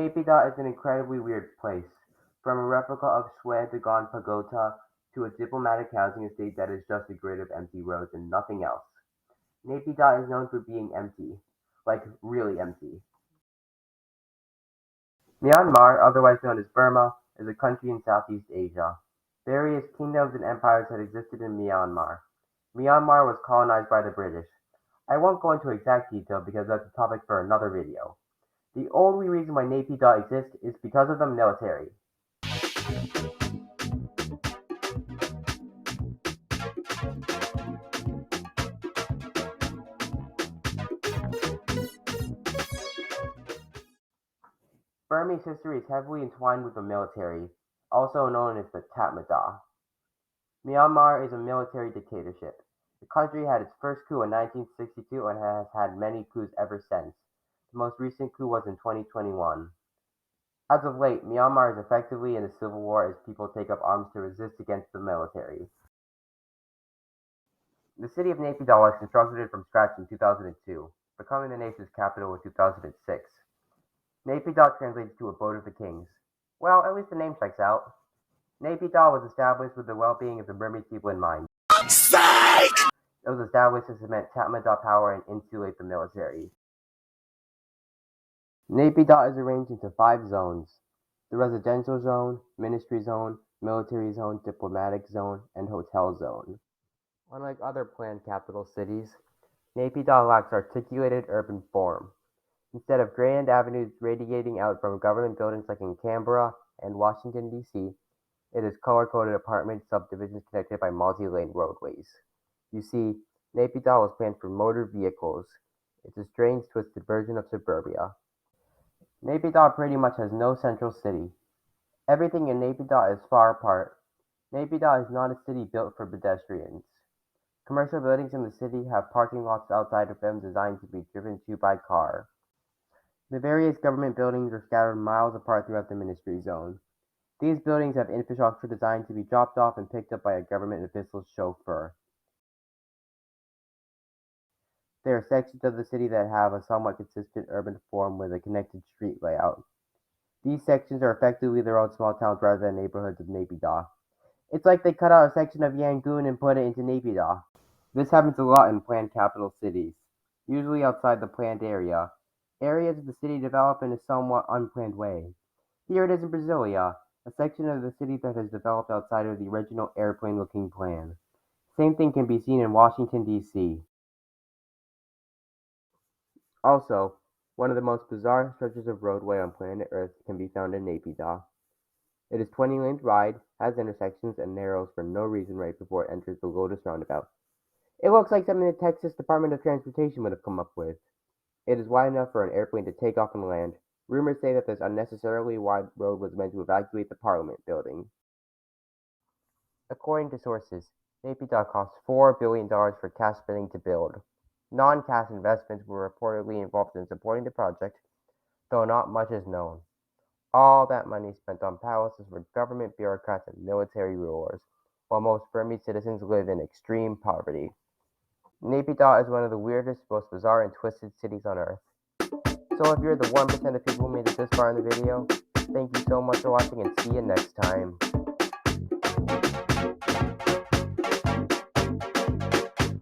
Naypyidaw is an incredibly weird place, from a replica of Swadegon Pagoda to a diplomatic housing estate that is just a grid of empty roads and nothing else. Naypyidaw is known for being empty, like really empty. Myanmar, otherwise known as Burma, is a country in Southeast Asia. Various kingdoms and empires had existed in Myanmar. Myanmar was colonized by the British. I won't go into exact detail because that's a topic for another video. The only reason why Naypyidaw exists is because of the military. Burmese history is heavily entwined with the military, also known as the Tatmadaw. Myanmar is a military dictatorship. The country had its first coup in 1962 and has had many coups ever since. The most recent coup was in 2021. As of late, Myanmar is effectively in a civil war as people take up arms to resist against the military. The city of Naypyidaw was constructed from scratch in 2002, becoming the nation's capital in 2006. Naypyidaw translates to abode of the kings. Well, at least the name checks out. Naypyidaw was established with the well-being of the Burmese people in mind. Psych! It was established to cement Tatmadaw power and insulate the military. Naypyidaw is arranged into 5 zones: the residential zone, ministry zone, military zone, diplomatic zone, and hotel zone. Unlike other planned capital cities, Naypyidaw lacks articulated urban form. Instead of grand avenues radiating out from government buildings like in Canberra and Washington, D.C., it is color-coded apartment subdivisions connected by multi-lane roadways. You see, Naypyidaw was planned for motor vehicles. It's a strange, twisted version of suburbia. Naypyidaw pretty much has no central city. Everything in Naypyidaw is far apart. Naypyidaw is not a city built for pedestrians. Commercial buildings in the city have parking lots outside of them designed to be driven to by car. The various government buildings are scattered miles apart throughout the ministry zone. These buildings have infrastructure designed to be dropped off and picked up by a government official's chauffeur. There are sections of the city that have a somewhat consistent urban form with a connected street layout. These sections are effectively their own small towns rather than neighborhoods of Naypyidaw. It's like they cut out a section of Yangon and put it into Naypyidaw. This happens a lot in planned capital cities, usually outside the planned area. Areas of the city develop in a somewhat unplanned way. Here it is in Brasilia, a section of the city that has developed outside of the original airplane-looking plan. Same thing can be seen in Washington, D.C. Also, one of the most bizarre stretches of roadway on planet Earth can be found in Naypyidaw. It is 20 lanes wide, has intersections, and narrows for no reason right before it enters the Lotus roundabout. It looks like something the Texas Department of Transportation would have come up with. It is wide enough for an airplane to take off and land. Rumors say that this unnecessarily wide road was meant to evacuate the Parliament building. According to sources, Naypyidaw cost $4 billion for cash spending to build. Non-cash investments were reportedly involved in supporting the project, though not much is known. All that money spent on palaces for government bureaucrats and military rulers, while most Burmese citizens live in extreme poverty. Naypyidaw is one of the weirdest, most bizarre, and twisted cities on Earth. So if you're the 1% of people who made it this far in the video, thank you so much for watching and see you next time.